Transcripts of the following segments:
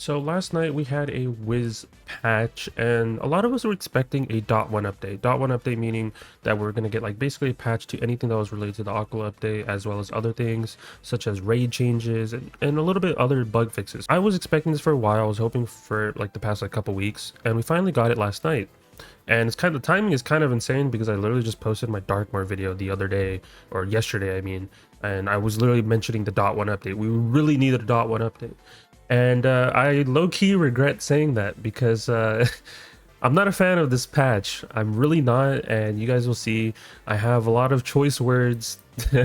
So last night we had a Wiz patch, and a lot of us were expecting a .1 update. .1 update meaning that we're going to get like basically a patch to anything that was related to the Aquila update, as well as other things such as raid changes and a little bit other bug fixes. I was expecting this for a while. I was hoping for like the past like couple weeks, and we finally got it last night. And it's kind of, the timing is kind of insane because I literally just posted my Darkmoor video the other day, or yesterday I mean, and I was literally mentioning the .1 update. We really needed a .1 update. And I low-key regret saying that because I'm not a fan of this patch. I'm really not, and you guys will see I have a lot of choice words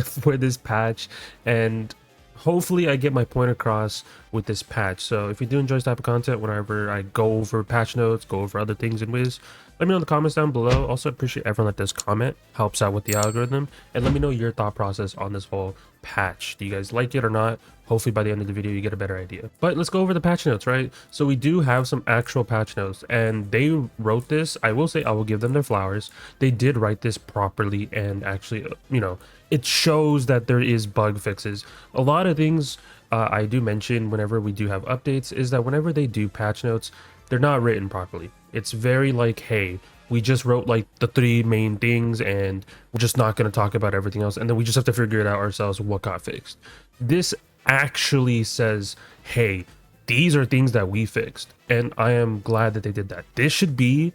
for this patch, and hopefully I get my point across with this patch. So if you do enjoy this type of content, whenever I go over patch notes, go over other things in Wiz, let me know in the comments down below. Also appreciate everyone that does comment, helps out with the algorithm, and let me know your thought process on this whole patch. Do you guys like it or not? Hopefully by the end of the video you get a better idea. But let's go over the patch notes, right? So we do have some actual patch notes, and they wrote this. I will say I will give them their flowers. They did write this properly, and actually, you know, it shows that there is bug fixes. A lot of things I do mention whenever we do have updates is that whenever they do patch notes, they're not written properly. It's very like, hey, we just wrote like the 3 main things and we're just not going to talk about everything else, and then we just have to figure it out ourselves what got fixed. This actually says, hey, these are things that we fixed, and I am glad that they did that. This should be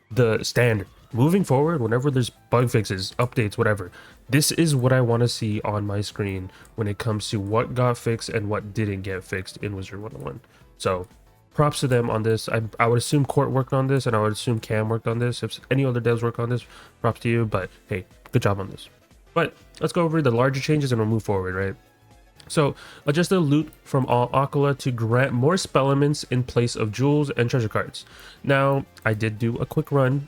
the standard moving forward. Whenever there's bug fixes, updates, whatever, this is what I want to see on my screen when it comes to what got fixed and what didn't get fixed in Wizard101. So props to them on this. I would assume Court worked on this, and I would assume Cam worked on this. If any other devs work on this, props to you, but hey, good job on this. But let's go over the larger changes and we'll move forward, right? So adjust the loot from all Aquila to grant more spell elements in place of jewels and treasure cards. Now, I did do a quick run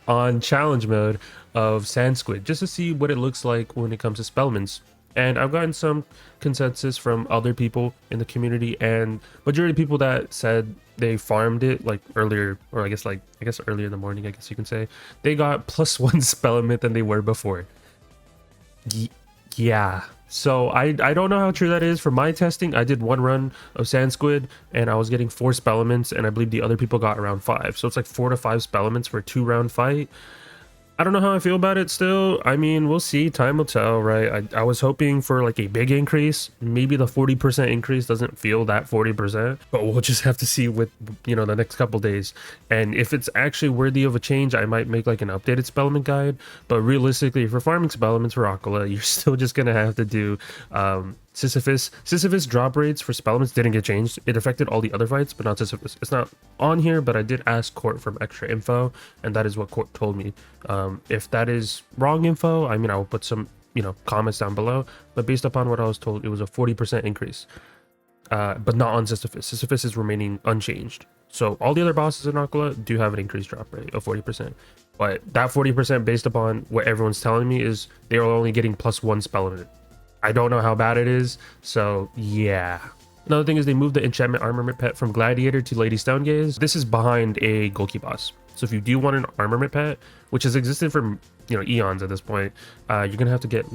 on challenge mode of Sand Squid just to see what it looks like when it comes to spell elements. And I've gotten some consensus from other people in the community, and majority of people that said they farmed it like earlier, or I guess earlier in the morning, I guess you can say, they got +1 spell element than they were before. Yeah. So I don't know how true that is. For my testing, I did 1 run of Sand Squid and I was getting 4 spell elements, and I believe the other people got around 5. So it's like 4 to 5 spell elements for a 2-round fight. I don't know how I feel about it still. I mean, we'll see. Time will tell, right? I was hoping for like a big increase. Maybe the 40% increase doesn't feel that 40%, but we'll just have to see with, you know, the next couple days. And if it's actually worthy of a change, I might make like an updated spell element guide. But realistically, if you're farming spell elements for Aquila, you're still just gonna have to do Sisyphus drop rates for spell elements didn't get changed. It affected all the other fights, but not Sisyphus. It's not on here, but I did ask Court for extra info, and that is what Court told me. If that is wrong info, I mean, I will put some, you know, comments down below, but based upon what I was told, it was a 40% increase, but not on Sisyphus. Sisyphus is remaining unchanged. So all the other bosses in Aquila do have an increased drop rate of 40%, but that 40% based upon what everyone's telling me is they are only getting +1 spell element. I don't know how bad it is, so yeah. Another thing is they moved the enchantment armament pet from Gladiator to Lady Stonegaze. This is behind a Golki boss. So if you do want an armament pet, which has existed for, you know, eons at this point, you're gonna have to get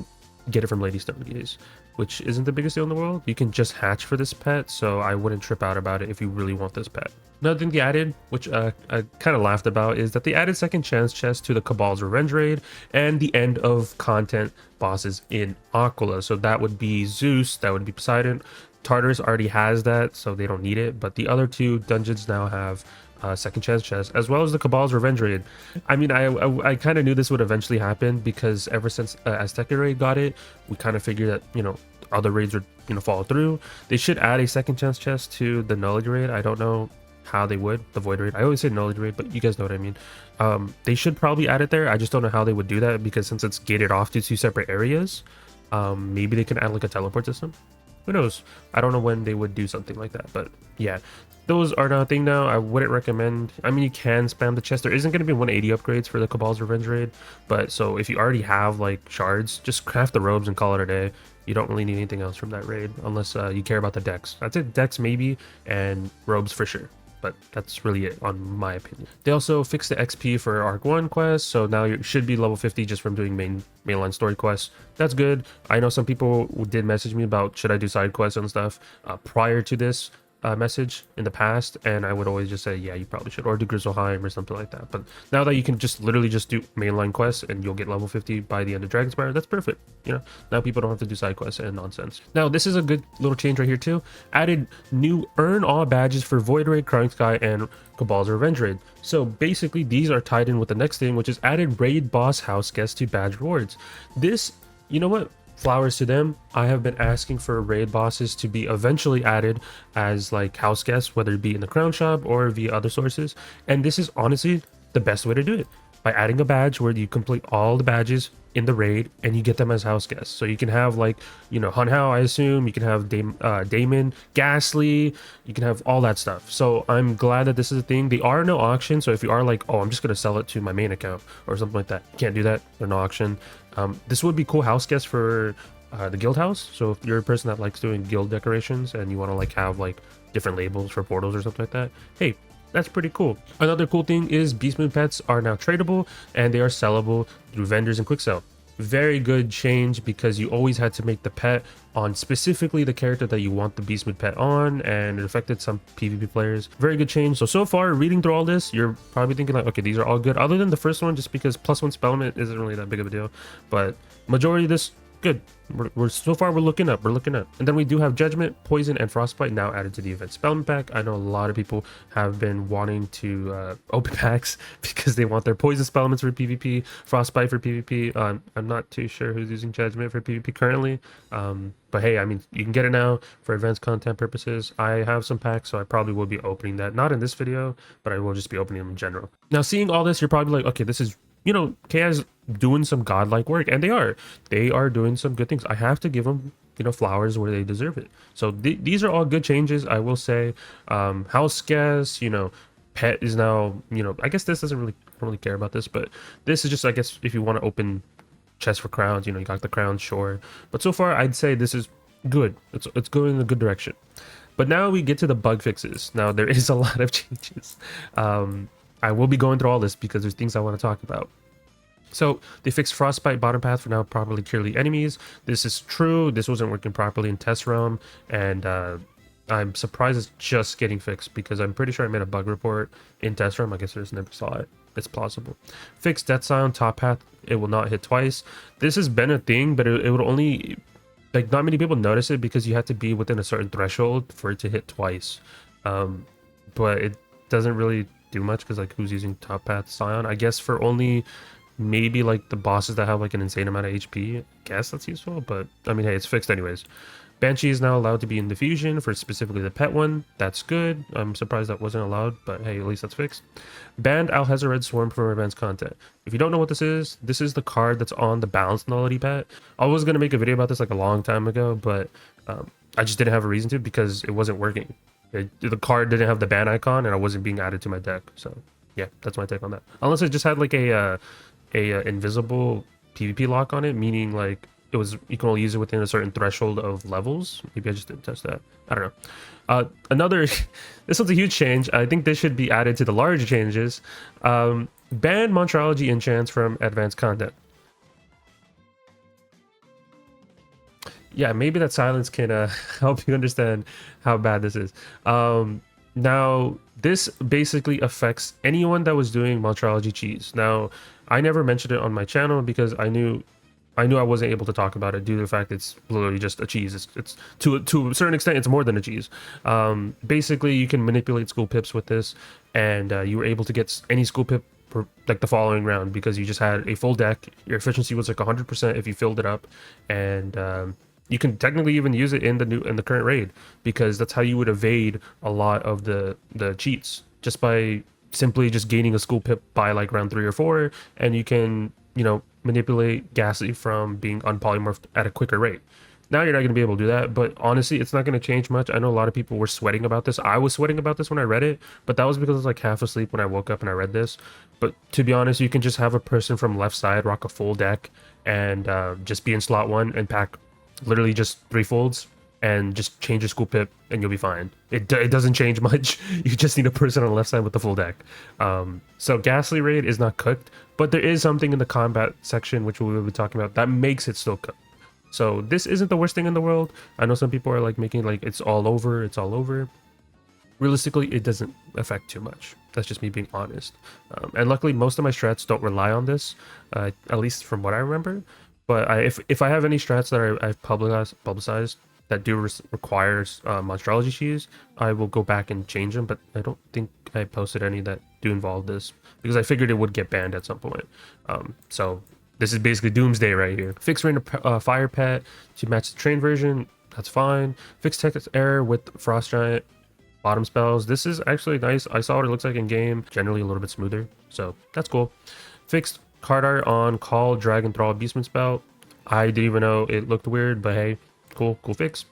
it from Lady Stonegaze, which isn't the biggest deal in the world. You can just hatch for this pet, so I wouldn't trip out about it if you really want this pet. Another thing they added, which I kind of laughed about, is that they added second chance chests to the Cabal's Revenge raid and the end of content bosses in Aquila. So that would be Zeus, that would be Poseidon. Tartarus already has that, so they don't need it, but the other 2 dungeons now have second chance chest, as well as the Cabal's Revenge raid. I mean, I kind of knew this would eventually happen because ever since Azteca raid got it, we kind of figured that, you know, other raids would, you know, follow through. They should add a second chance chest to the Nullity raid. I don't know how they would. The Void raid, I always say Nullity raid, but you guys know what I mean. They should probably add it there. I just don't know how they would do that, because since it's gated off to 2 separate areas, maybe they can add like a teleport system. Who knows? I don't know when they would do something like that, but yeah, those are not a thing now. I wouldn't recommend. I mean, you can spam the chest. There isn't going to be 180 upgrades for the Cabal's Revenge raid, but so if you already have like shards, just craft the robes and call it a day. You don't really need anything else from that raid unless you care about the decks. That's it, decks maybe, and robes for sure. But that's really it on my opinion. They also fixed the XP for Arc 1 quests, so now you should be level 50 just from doing mainline story quests. That's good. I know some people did message me about should I do side quests and stuff. Prior to this, message in the past, and I would always just say, yeah, you probably should, or do Grizzleheim or something like that. But now that you can just literally just do mainline quests and you'll get level 50 by the end of Dragonspire, that's perfect. You know, now people don't have to do side quests and nonsense. Now, this is a good little change right here too. Added new earn all badges for Void Raid, Crying Sky, and Cabal's Revenge Raid. So basically, these are tied in with the next thing, which is added raid boss house guests to badge rewards. This, you know what? Flowers to them. I have been asking for raid bosses to be eventually added as like house guests, whether it be in the crown shop or via other sources, and this is honestly the best way to do it, by adding a badge where you complete all the badges in the raid and you get them as house guests. So you can have, like, you know, Hunhao, I assume, you can have Damon, Ghastly, you can have all that stuff. So I'm glad that this is a thing. They are no auction, so if you are like, oh, I'm just gonna sell it to my main account or something like that, you can't do that. They're no auction. This would be cool house guests for the guild house. So if you're a person that likes doing guild decorations and you want to like have like different labels for portals or something like that, hey, that's pretty cool. Another cool thing is Beast Moon pets are now tradable and they are sellable through vendors and quick sell. Very good change, because you always had to make the pet on specifically the character that you want the Beast Moon pet on, and it affected some PvP players. Very good change. So far, reading through all this, you're probably thinking like, okay, these are all good, other than the first one, just because +1 spellment isn't really that big of a deal. But majority of this, good. We're so far we're looking up. And then we do have Judgment, Poison, and Frostbite now added to the event spellment pack. I know a lot of people have been wanting to open packs because they want their Poison spellments for PvP, Frostbite for PvP. I'm not too sure who's using Judgment for PvP currently, but hey, I mean, you can get it now for advanced content purposes. I have some packs, so I probably will be opening that, not in this video, but I will just be opening them in general. Now, seeing all this, you're probably like, okay, this is, you know, KI's doing some godlike work, and they are doing some good things. I have to give them, you know, flowers where they deserve it. So these are all good changes, I will say. House guests, you know, pet is now, you know, I guess this doesn't really, I don't really care about this, but this is just, I guess, if you want to open chests for crowns, you know, you got the crowns, sure. But so far, I'd say this is good. It's going in a good direction. But now we get to the bug fixes. Now there is a lot of changes. I will be going through all this because there's things I want to talk about. So they fixed Frostbite bottom path for now properly clearly enemies. This is true. This wasn't working properly in test realm, and I'm surprised it's just getting fixed, because I'm pretty sure I made a bug report in test realm. I guess I just never saw it. It's plausible. Fixed Death Sound top path. It will not hit twice. This has been a thing, but it would only, like, not many people notice it because you have to be within a certain threshold for it to hit twice. But it doesn't really do much, because like, who's using top path Scion? I guess for only maybe like the bosses that have like an insane amount of HP, I guess that's useful. But I mean, hey, it's fixed anyways. Banshee is now allowed to be in diffusion for specifically the pet one. That's good. I'm surprised that wasn't allowed, but hey, at least that's fixed. Banned Alhazred Swarm from advanced content. If you don't know what this is the card that's on the balance nullity pet. I was gonna make a video about this like a long time ago, but I just didn't have a reason to, because it wasn't working. The card didn't have the ban icon, and I wasn't being added to my deck. So yeah, that's my take on that. Unless it just had like a invisible PvP lock on it, meaning like it was, you can only use it within a certain threshold of levels. Maybe I just didn't test that. I don't know. Another, this one's a huge change. I think this should be added to the larger changes. Ban Monstrology Enchants from advanced content. Yeah, maybe that silence can help you understand how bad this is. Now, this basically affects anyone that was doing Monstrology cheese. Now, I never mentioned it on my channel because I knew I wasn't able to talk about it due to the fact it's literally just a cheese. It's to a certain extent, it's more than a cheese. Basically, you can manipulate school pips with this, and you were able to get any school pip for like the following round because you just had a full deck. Your efficiency was like 100% if you filled it up, and you can technically even use it in the current raid, because that's how you would evade a lot of the cheats, just by simply just gaining a school pip by like round 3 or 4, and you can, you know, manipulate Ghastly from being unpolymorphed at a quicker rate. Now you're not going to be able to do that, but honestly, it's not going to change much. I know a lot of people were sweating about this. I was sweating about this when I read it, but that was because I was like half asleep when I woke up and I read this. But to be honest, you can just have a person from left side rock a full deck and just be in slot 1 and pack literally just 3 folds and just change your school pip and you'll be fine. It doesn't change much. You just need a person on the left side with the full deck. So Ghastly raid is not cooked, but there is something in the combat section, which we will be talking about, that makes it still cooked. So this isn't the worst thing in the world. I know some people are like making like it's all over. realistically, it doesn't affect too much. That's just me being honest. And luckily, most of my strats don't rely on this, at least from what I remember. But if I have any strats that I've publicized that do requires monstrology cheese, I will go back and change them. But I don't think I posted any that do involve this because I figured it would get banned at some point. So this is basically doomsday right here. Fix rain of fire pet to match the train version. That's fine. Fix text error with frost giant. Bottom spells. This is actually nice. I saw what it looks like in game. Generally a little bit smoother, so that's cool. Fixed card art on call dragon thrall beastman spell. I didn't even know it looked weird, but hey, cool fix.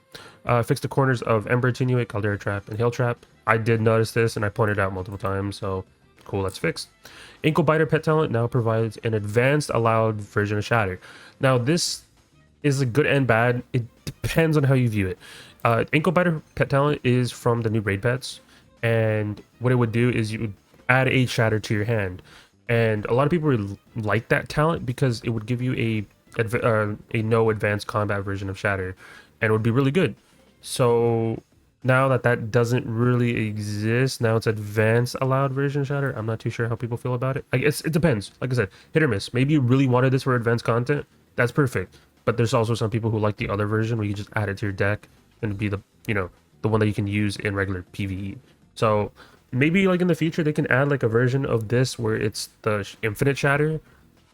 Fix the corners of ember attenuate, caldera trap, and hail trap. I did notice this and I pointed it out multiple times, so cool, that's fixed. Ankle biter pet talent now provides an advanced allowed version of shatter. Now this is a good and bad. It depends on how you view it. Ankle biter pet talent is from the new raid pets, and what it would do is you would add a shatter to your hand, and a lot of people would like that talent because it would give you a no advanced combat version of shatter, and it would be really good. So now that doesn't really exist, now it's advanced allowed version of shatter. I'm not too sure how people feel about it. I guess it depends. Like I said, hit or miss. Maybe you really wanted this for advanced content. That's perfect. But there's also some people who like the other version where you just add it to your deck and be the, you know, the one that you can use in regular PvE. So maybe like in the future they can add like a version of this where it's the infinite shatter,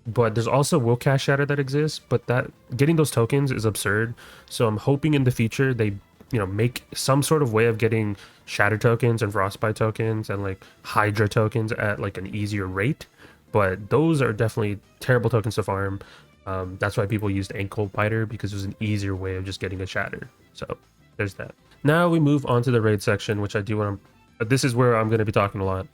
but there's also will cast shatter that exists, but that getting those tokens is absurd. So I'm hoping in the future they, you know, make some sort of way of getting shatter tokens and frostbite tokens and like hydra tokens at like an easier rate, but those are definitely terrible tokens to farm. That's why people used ankle biter, because it was an easier way of just getting a shatter. So there's that. Now we move on to the raid section, which I do want to, this is where I'm going to be talking a lot.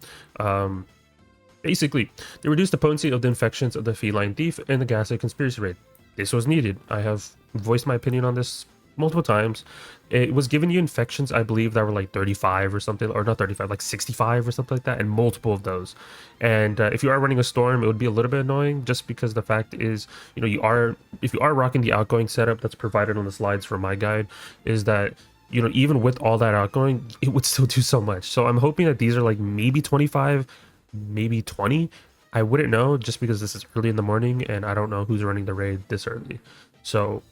Basically, they reduced the potency of the infections of the feline thief and the gaslight conspiracy raid. This was needed. I have voiced my opinion on this multiple times. It was giving you infections, I believe, that were like 35 or something, or not 35, like 65 or something like that, and multiple of those. And if you are running a storm, it would be a little bit annoying, just because the fact is, you know, if you are rocking the outgoing setup that's provided on the slides for my guide, is that, you know, even with all that outgoing, it would still do so much. So I'm hoping that these are like maybe 25, maybe 20. I wouldn't know, just because this is early in the morning and I don't know who's running the raid this early. So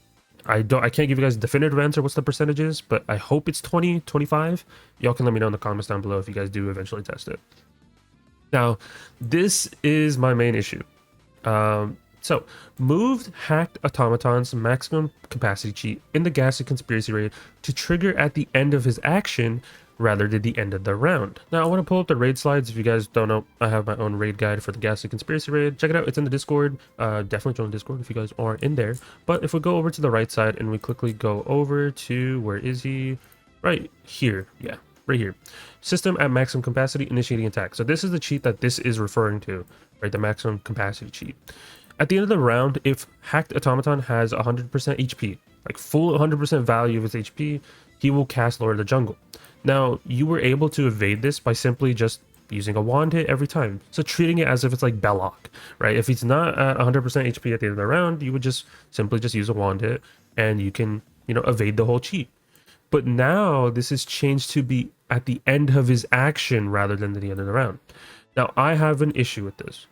I can't give you guys a definitive answer what's the percentages, but I hope it's 20, 25. Y'all can let me know in the comments down below if you guys do eventually test it. Now, this is my main issue. So, moved hacked automaton's maximum capacity cheat in the Ghastly Conspiracy raid to trigger at the end of his action rather than the end of the round. Now, I want to pull up the raid slides. If you guys don't know, I have my own raid guide for the Ghastly Conspiracy raid. Check it out. It's in the Discord. Definitely join the Discord if you guys aren't in there. But if we go over to the right side and we quickly go over to, where is he? Right here. Yeah, right here. System at maximum capacity, initiating attack. So this is the cheat that this is referring to, right? The maximum capacity cheat. At the end of the round, if hacked automaton has 100% HP, like full 100% value of its HP, he will cast Lord of the Jungle. Now, you were able to evade this by simply just using a wand hit every time. So treating it as if it's like Belloc, right? If he's not at 100% HP at the end of the round, you would just simply just use a wand hit and you can, you know, evade the whole cheat. But now this is changed to be at the end of his action rather than the end of the round. Now, I have an issue with this.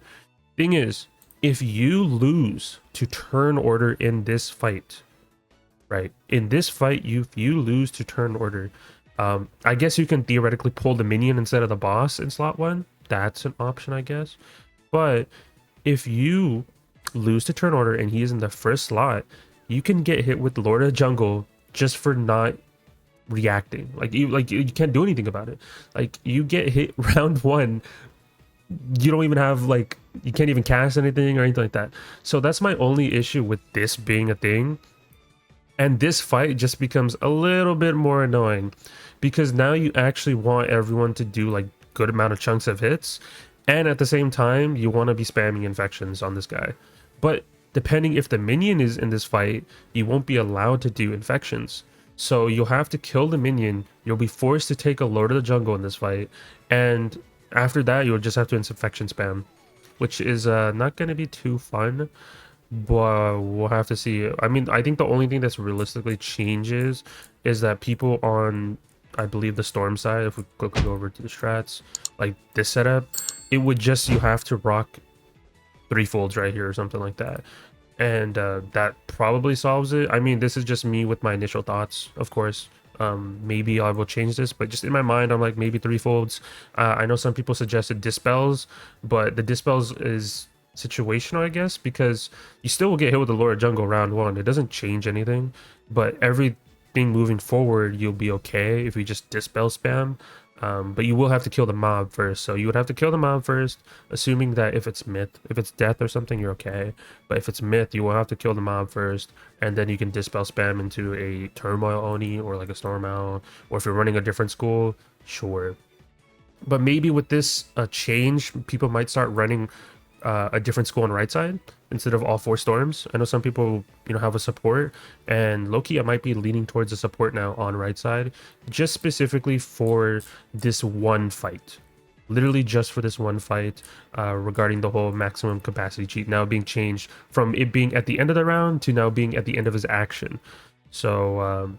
Thing is, if you lose to turn order in this fight, right? In this fight, if you lose to turn order, I guess you can theoretically pull the minion instead of the boss in slot 1. That's an option, I guess. But if you lose to turn order and he is in the first slot, you can get hit with Lord of the Jungle just for not reacting. You can't do anything about it. Like, you get hit round 1, you don't even have, like, you can't even cast anything or anything like that. So that's my only issue with this being a thing. And this fight just becomes a little bit more annoying because now you actually want everyone to do like good amount of chunks of hits, and at the same time you want to be spamming infections on this guy. But depending if the minion is in this fight, you won't be allowed to do infections. So you'll have to kill the minion, you'll be forced to take a Lord of the Jungle in this fight, and after that you'll just have to infection spam, which is not going to be too fun. But we'll have to see. I mean, I think the only thing that's realistically changes is that people on I believe the storm side, if we quickly go over to the strats, like this setup, it would just, you have to rock 3 folds right here or something like that. And that probably solves it. I mean, this is just me with my initial thoughts, of course. Maybe I will change this, but just in my mind, I'm like, maybe 3 folds. I know some people suggested dispels, but the dispels is situational, I guess, because you still will get hit with the Lord Jungle round 1. It doesn't change anything, but everything moving forward, you'll be okay if you just dispel spam. But you will have to kill the mob first. So you would have to kill the mob first, assuming that if it's myth, if it's death or something, you're okay. But if it's myth, you will have to kill the mob first, and then you can dispel spam into a turmoil Oni or like a storm owl. Or if you're running a different school, sure. But maybe with this change, people might start running a different school on right side instead of all 4 storms. I know some people, you know, have a support, and low-key I might be leaning towards a support now on right side, just specifically for this one fight. Literally just for this one fight, regarding the whole maximum capacity cheat now being changed from it being at the end of the round to now being at the end of his action. So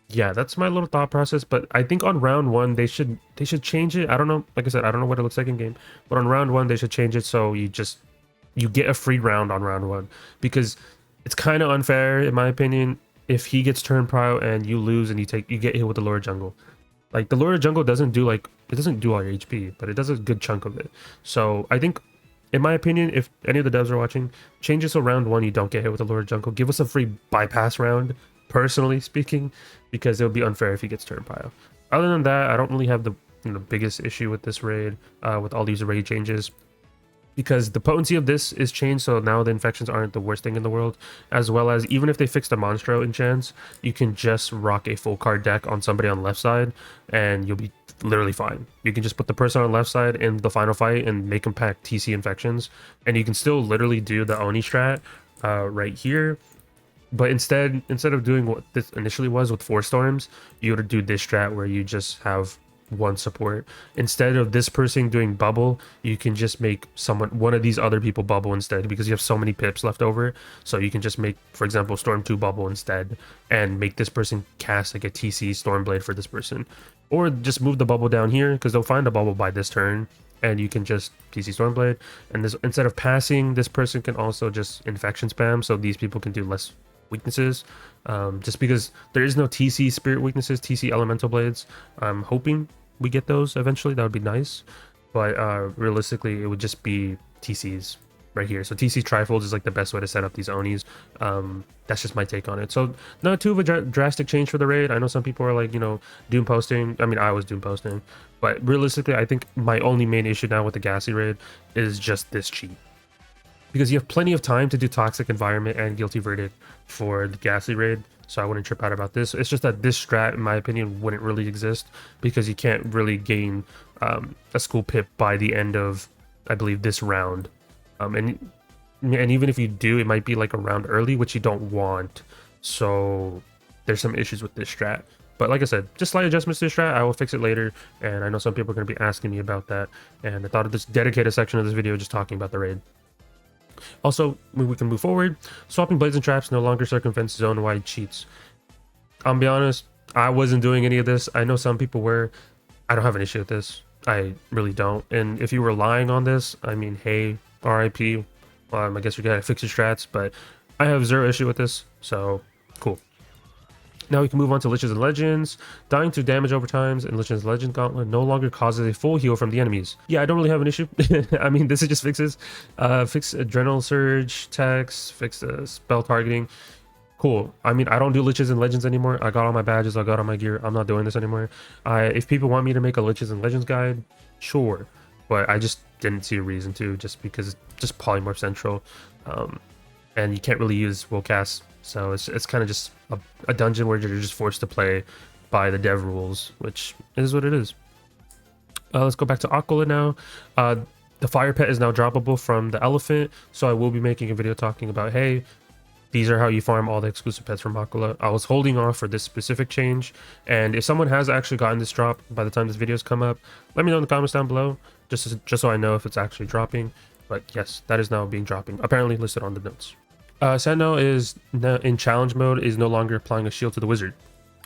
yeah, that's my little thought process. But I think on round 1 they should change it. I don't know, like I said, I don't know what it looks like in game, but on round 1 they should change it so you get a free round on round 1, because it's kind of unfair in my opinion if he gets turn prio and you lose and you get hit with the Lord Jungle. Like the Lord Jungle doesn't do all your HP, but it does a good chunk of it. So I think, in my opinion, if any of the devs are watching, change it so round 1 you don't get hit with the Lord Jungle. Give us a free bypass round, personally speaking, because it would be unfair if he gets turn prio. Other than that, I don't really have the biggest issue with this raid, with all these raid changes, because the potency of this is changed, so now the infections aren't the worst thing in the world, as well as even if they fix the Monstro enchants, you can just rock a full card deck on somebody on the left side and you'll be literally fine. You can just put the person on the left side in the final fight and make them pack TC infections, and you can still literally do the Oni strat right here. But instead of doing what this initially was with 4 storms, you would do this strat where you just have 1 support. Instead of this person doing bubble, you can just make one of these other people bubble instead, because you have so many pips left over. So you can just make, for example, Storm 2 bubble instead, and make this person cast like a TC Stormblade for this person. Or just move the bubble down here, because they'll find a bubble by this turn, and you can just TC Stormblade. And this, instead of passing, this person can also just infection spam, so these people can do less weaknesses, just because there is no TC spirit weaknesses, TC elemental blades. I'm hoping we get those eventually, that would be nice, but realistically it would just be TCs right here. So TC trifolds is like the best way to set up these Onis. That's just my take on it. So not too of a drastic change for the raid. I know some people are like, you know, doom posting. I mean, I was doom posting, but realistically I think my only main issue now with the Gassy raid is just this cheat, because you have plenty of time to do Toxic Environment and Guilty Verdict for the Ghastly raid, so I wouldn't trip out about this. It's just that this strat, in my opinion, wouldn't really exist, because you can't really gain a school pip by the end of, I believe, this round. And even if you do, it might be like a round early, which you don't want. So there's some issues with this strat. But like I said, just slight adjustments to this strat. I will fix it later, and I know some people are going to be asking me about that, and I thought of this dedicated section of this video just talking about the raid. Also, we can move forward. Swapping blades and traps no longer circumvents zone-wide cheats. I'll be honest, I wasn't doing any of this. I know some people were. I don't have an issue with this. I really don't. And if you were relying on this, I mean, hey, RIP. I guess we gotta fix your strats, but I have 0 issue with this, so cool. Now we can move on to Liches and Legends. Dying to damage overtimes in Liches Legend Gauntlet no longer causes a full heal from the enemies. Yeah, I don't really have an issue. I mean, this is just fixes. Fix Adrenal Surge, text, fix spell targeting. Cool. I mean, I don't do Liches and Legends anymore. I got all my badges, I got all my gear. I'm not doing this anymore. If people want me to make a Liches and Legends guide, sure. But I just didn't see a reason to, just because it's just Polymorph Central. And you can't really use Will Cast. So it's kind of just a dungeon where you're just forced to play by the dev rules, which is what it is. Let's go back to Aquila now. The fire pet is now droppable from the elephant, so I will be making a video talking about, hey, these are how you farm all the exclusive pets from Aquila. I was holding off for this specific change, and if someone has actually gotten this drop by the time this video's come up, let me know in the comments down below, just so I know if it's actually dropping. But yes, that is now being dropping, apparently listed on the notes. Sentinel is now in challenge mode, is no longer applying a shield to the wizard.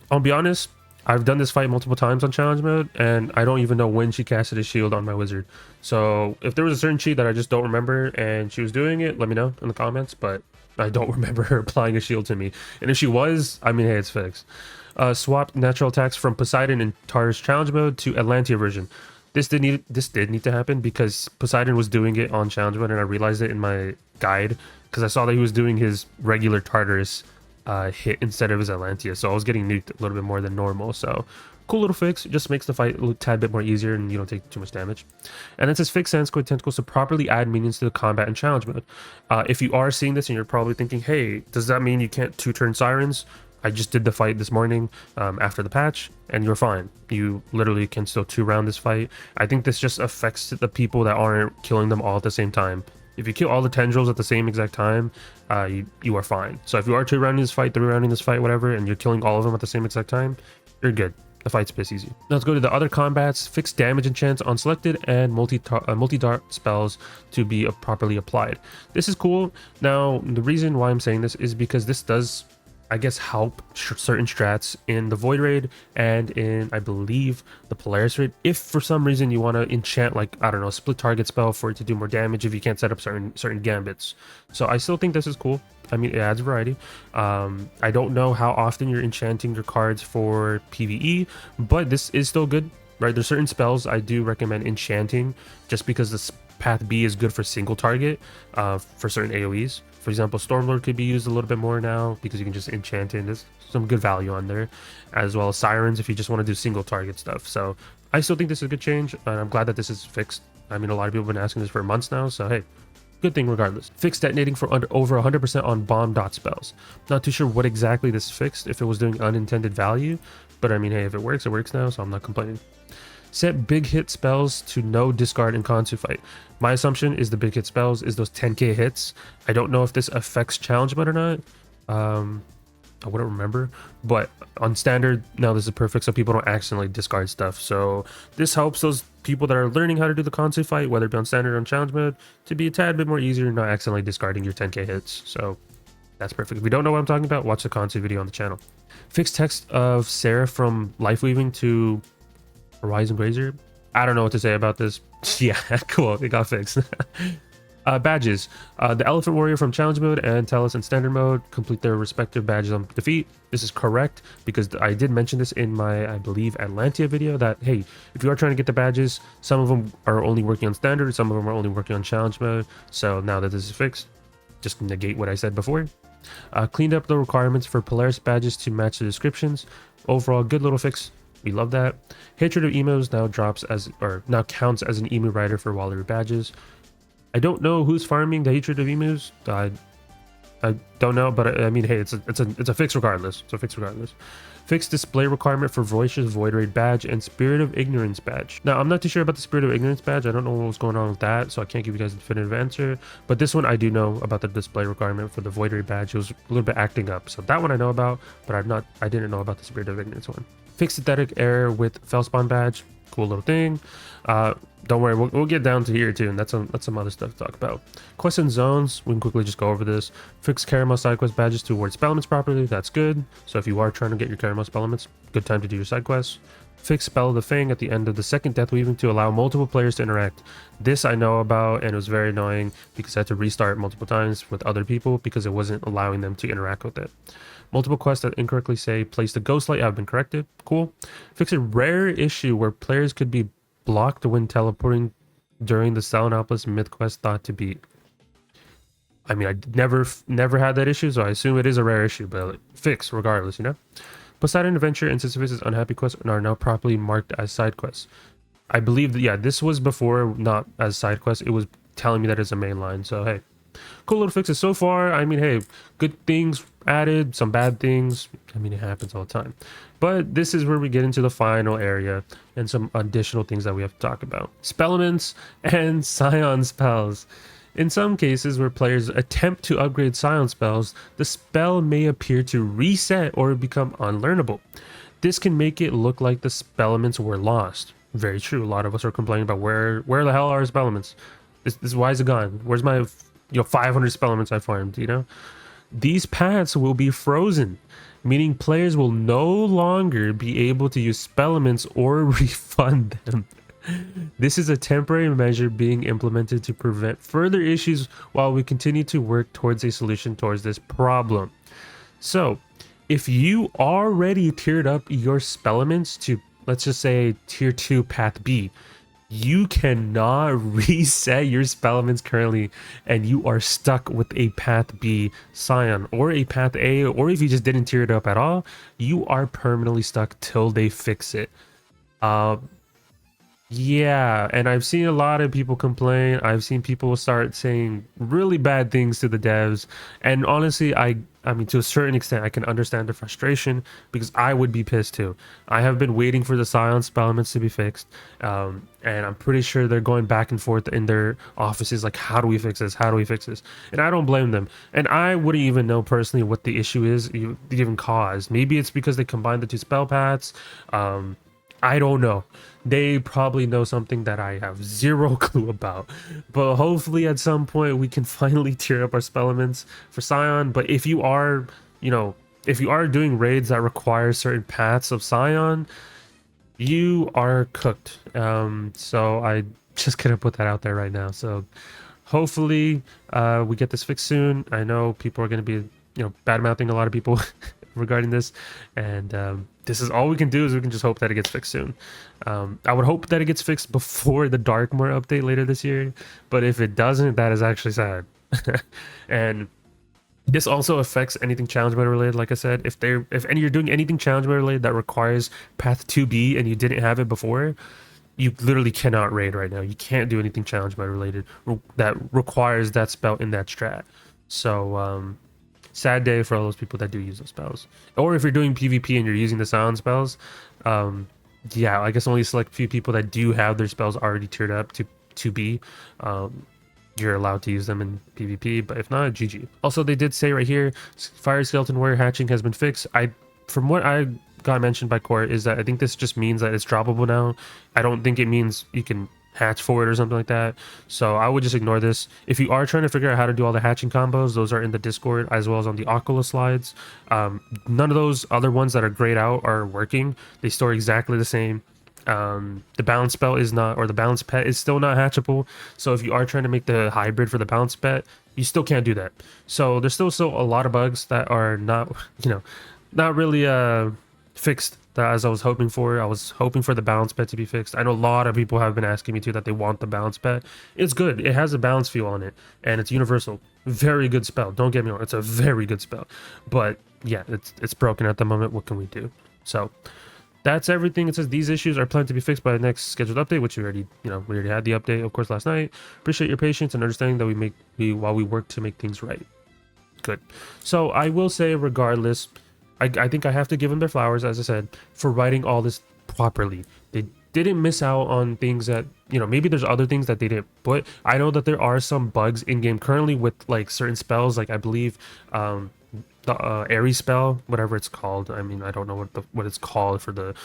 I'll be honest, I've done this fight multiple times on challenge mode, and I don't even know when she casted a shield on my wizard. So if there was a certain cheat that I just don't remember and she was doing it, let me know in the comments, but I don't remember her applying a shield to me. And if she was, I mean, hey, it's fixed. Swapped natural attacks from Poseidon in Tar's challenge mode to Atlantia version. This did need to happen because Poseidon was doing it on challenge mode, and I realized it in my guide because I saw that he was doing his regular Tartarus hit instead of his Atlantia, so I was getting nuked a little bit more than normal. So cool little fix. It just makes the fight a tad bit more easier and you don't take too much damage. And then says fix Sand's tentacles to properly add minions to the combat and challenge mode. If you are seeing this and you're probably thinking, hey, does that mean you can't two-turn sirens? I just did the fight this morning after the patch, and you're fine. You literally can still two-round this fight. I think this just affects the people that aren't killing them all at the same time. If you kill all the tendrils at the same exact time, you are fine. So if you are two-rounding this fight, three-rounding this fight, whatever, and you're killing all of them at the same exact time, you're good. The fight's piss easy. Now let's go to the other combats. Fix damage enchants on selected and multi-dart spells to be properly applied. This is cool. Now, the reason why I'm saying this is because this does, I guess, help certain strats in the Void Raid and in, I believe, the Polaris Raid. If for some reason you want to enchant, like, I don't know, a split target spell for it to do more damage if you can't set up certain gambits. So I still think this is cool. I mean, it adds variety. I don't know how often you're enchanting your cards for PvE, but this is still good, right? There's certain spells I do recommend enchanting just because this path B is good for single target for certain AoEs. For example, Stormlord could be used a little bit more now because you can just enchant it. There's some good value on there, as well as Sirens if you just want to do single target stuff. So I still think this is a good change, and I'm glad that this is fixed. I mean, a lot of people have been asking this for months now, so hey, good thing regardless. Fixed detonating for over 100% on bomb dot spells. Not too sure what exactly this fixed, if it was doing unintended value, but I mean, hey, if it works now, so I'm not complaining. Set big hit spells to no discard in Kansu fight. My assumption is the big hit spells is those 10k hits. I don't know if this affects challenge mode or not. I wouldn't remember, but on standard, now this is perfect so people don't accidentally discard stuff. So this helps those people that are learning how to do the Kansu fight, whether it be on standard or on challenge mode, to be a tad bit more easier, not accidentally discarding your 10k hits. So that's perfect. If you don't know what I'm talking about, watch the Kansu video on the channel. Fixed text of Sarah from Life Weaving to Horizon Grazer. I don't know what to say about this. Yeah, cool. It got fixed. Badges. The Elephant Warrior from Challenge Mode and Tellus in Standard Mode complete their respective badges on defeat. This is correct because I did mention this in my, I believe, Atlantia video that, hey, if you are trying to get the badges, some of them are only working on Standard, some of them are only working on Challenge Mode. So now that this is fixed, just negate what I said before. Cleaned up the requirements for Polaris badges to match the descriptions. Overall, good little fix. We love that. Hatred of Emos now drops as, or now counts as an emu rider for Wallery badges. I don't know who's farming the Hatred of Emus. I don't know, but I mean, hey, it's a fix regardless. It's a fix regardless. Fixed display requirement for Voicious Void Raid badge and Spirit of Ignorance badge. Now, I'm not too sure about the Spirit of Ignorance badge. I don't know what's going on with that, so I can't give you guys a definitive answer. But this one, I do know about the display requirement for the Void Raid badge. It was a little bit acting up, so that one I know about, but I didn't know about the Spirit of Ignorance one. Fixed synthetic error with Fellspawn badge. Cool little thing. Don't worry, we'll get down to here too, and that's some other stuff to talk about. Quests and zones, we can quickly just go over this. Fix Caramel side quest badges to award spell elements properly, that's good. So if you are trying to get your Caramel spell elements, good time to do your side quests. Fix Spell of the Fang at the end of the second Death Weaving to allow multiple players to interact. This I know about, and it was very annoying because I had to restart multiple times with other people because it wasn't allowing them to interact with it. Multiple quests that incorrectly say place the ghost light have been corrected. Cool. Fix a rare issue where players could be blocked when teleporting during the Selenopolis myth quest thought to beat. I mean, I never had that issue, so I assume it is a rare issue, but fix regardless, you know? Poseidon Adventure and Sisyphus' Unhappy Quest are now properly marked as side quests. I believe that, yeah, this was before not as side quests. It was telling me that it's a main line, so hey. Cool little fixes so far. I mean, hey, good things added, some bad things. I mean, it happens all the time. But this is where we get into the final area and some additional things that we have to talk about. Spellements and Scion spells. In some cases where players attempt to upgrade Scion spells, the spell may appear to reset or become unlearnable. This can make it look like the spellements were lost. Very true. A lot of us are complaining about where the hell are spellements? This why is it gone? Where's my 500 spellements I farmed, you know? These paths will be frozen, meaning players will no longer be able to use spellements or refund them. This is a temporary measure being implemented to prevent further issues while we continue to work towards a solution towards this problem. So, if you already tiered up your spellements to, let's just say, tier 2 path B, you cannot reset your spellements currently, and you are stuck with a path B scion or a path A, or if you just didn't tier it up at all, you are permanently stuck till they fix it. Yeah, and I've seen a lot of people complain. I've seen people start saying really bad things to the devs, and honestly, I mean, to a certain extent, I can understand the frustration because I would be pissed too. I have been waiting for the Scion spellements to be fixed, and I'm pretty sure they're going back and forth in their offices like, how do we fix this? How do we fix this? And I don't blame them. And I wouldn't even know personally what the issue is, even cause. Maybe it's because they combined the two spell paths. I don't know. They probably know something that I have zero clue about. But hopefully at some point we can finally tier up our spellements for Scion. But if you are, if you are doing raids that require certain paths of Scion, you are cooked. So I just gonna put that out there right now. So hopefully we get this fixed soon. I know people are gonna be, bad mouthing a lot of people regarding this, and this is all we can do is we can just hope that it gets fixed soon. I would hope that it gets fixed before the Darkmoor update later this year, but if it doesn't, that is actually sad. And this also affects anything challenge meta related. Like I said, if you're doing anything challenge meta related that requires path 2B and you didn't have it before, you literally cannot raid right now. You can't do anything challenge meta related that requires that spell in that strat. So sad day for all those people that do use those spells. Or if you're doing PvP and you're using the sound spells, yeah, I guess only select few people that do have their spells already tiered up to 2B. You're allowed to use them in PvP, but if not, GG. Also, they did say right here, Fire Skeleton Warrior hatching has been fixed. From what I got mentioned by Court, is that I think this just means that it's droppable now. I don't think it means you can hatch for it or something like that, so I would just ignore this. If you are trying to figure out how to do all the hatching combos, those are in the Discord as well as on the Oculus slides. None of those other ones that are grayed out are working. They store exactly the same. The balance spell is not, or the balance pet is still not hatchable, so if you are trying to make the hybrid for the balance pet, you still can't do that. So there's still a lot of bugs that are not, not really fixed as I was hoping for. I was hoping for the balance pet to be fixed. I know a lot of people have been asking me too that they want the balance pet. It's good. It has a balance feel on it, and it's universal. Very good spell. Don't get me wrong. It's a very good spell. But yeah, it's broken at the moment. What can we do? So that's everything. It says these issues are planned to be fixed by the next scheduled update, which we already had the update, of course, last night. Appreciate your patience and understanding that while we work to make things right. Good. So I will say, regardless, I think I have to give them their flowers, as I said, for writing all this properly. They didn't miss out on things that, maybe there's other things that they didn't put. I know that there are some bugs in game currently with like certain spells, like I believe the Aries spell, whatever it's called. I mean, I don't know what it's called for the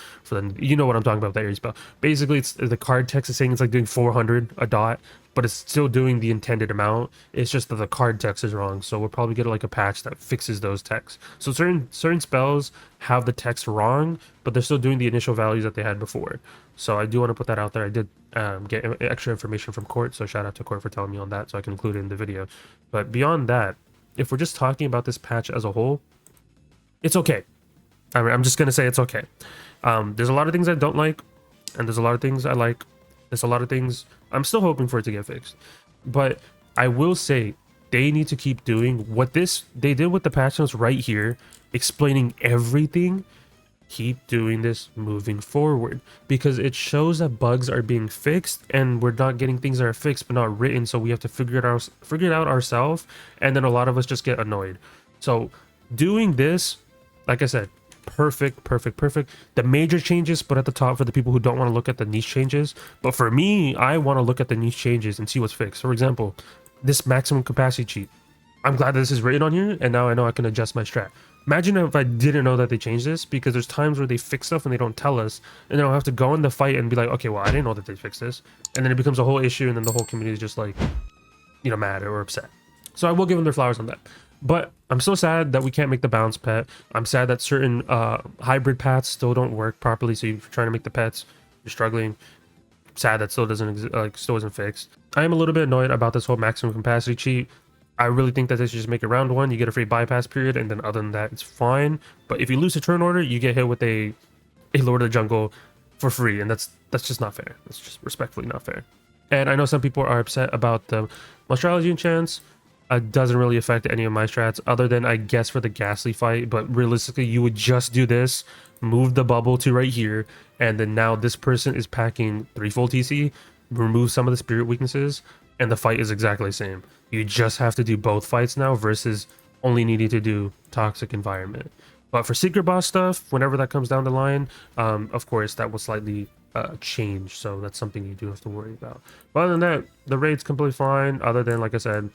you know what I'm talking about, the Aries spell. Basically, it's the card text is saying it's like doing 400 a dot, but it's still doing the intended amount. It's just that the card text is wrong. So we'll probably get like a patch that fixes those texts. So certain spells have the text wrong, but they're still doing the initial values that they had before. So I do want to put that out there. I did get extra information from Court, so shout out to Court for telling me on that, so I can include it in the video. But beyond that, if we're just talking about this patch as a whole, it's okay. I'm just gonna say it's okay. There's a lot of things I don't like, and there's a lot of things I like. There's a lot of things I'm still hoping for it to get fixed. But I will say they need to keep doing what they did with the patch notes right here, explaining everything. Keep doing this moving forward, because it shows that bugs are being fixed and we're not getting things that are fixed but not written, so we have to figure it out ourselves, and then a lot of us just get annoyed. So doing this, like I said, perfect. The major changes put at the top for the people who don't want to look at the niche changes, but for me, I want to look at the niche changes and see what's fixed. For example, this maximum capacity cheat, I'm glad that this is written on here, and now I know I can adjust my strat. Imagine if I didn't know that they changed this, because there's times where they fix stuff and they don't tell us, and then I'll have to go in the fight and be like, okay, well, I didn't know that they fixed this, and then it becomes a whole issue, and then the whole community is just like, mad or upset. So I will give them their flowers on that. But I'm so sad that we can't make the bounce pet. I'm sad that certain hybrid paths still don't work properly. So you're trying to make the pets, you're struggling. Sad that still doesn't still isn't fixed. I am a little bit annoyed about this whole maximum capacity cheat. I really think that they should just make it round one. You get a free bypass period, and then other than that, it's fine. But if you lose a turn order, you get hit with a Lord of the Jungle for free, and that's just not fair. That's just respectfully not fair. And I know some people are upset about the Monstrology Enchants. Doesn't really affect any of my strats, other than I guess for the Ghastly fight. But realistically, you would just do this, move the bubble to right here, and then now this person is packing 3 full TC, remove some of the spirit weaknesses, and the fight is exactly the same. You just have to do both fights now versus only needing to do Toxic Environment. But for Secret Boss stuff, whenever that comes down the line, of course, that will slightly change. So that's something you do have to worry about. But other than that, the raid's completely fine, other than, like I said,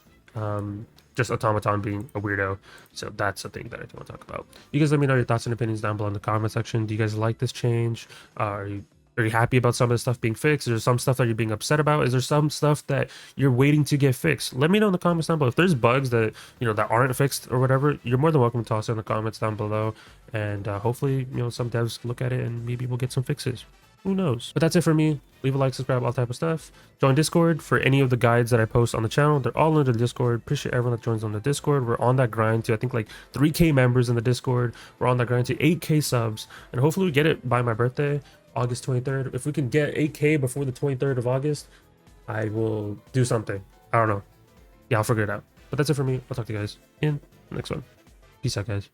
just Automaton being a weirdo. So that's the thing that I do want to talk about. You guys let me know your thoughts and opinions down below in the comment section. Do you guys like this change? Are you happy about some of the stuff being fixed? Is there some stuff that you're being upset about? Is there some stuff that you're waiting to get fixed? Let me know in the comments down below. If there's bugs that, you know, that aren't fixed or whatever, you're more than welcome to toss it in the comments down below. And hopefully, you know, some devs look at it and maybe we'll get some fixes. Who knows? But that's it for me. Leave a like, subscribe, all type of stuff. Join Discord for any of the guides that I post on the channel. They're all in the Discord. Appreciate everyone that joins on the Discord. We're on that grind to, I think, like 3K members in the Discord. We're on that grind to 8K subs. And hopefully we get it by my birthday, August 23rd. If we can get 8K before the 23rd of August, I will do something. I don't know. Yeah, I'll figure it out. But that's it for me. I'll talk to you guys in the next one. Peace out, guys.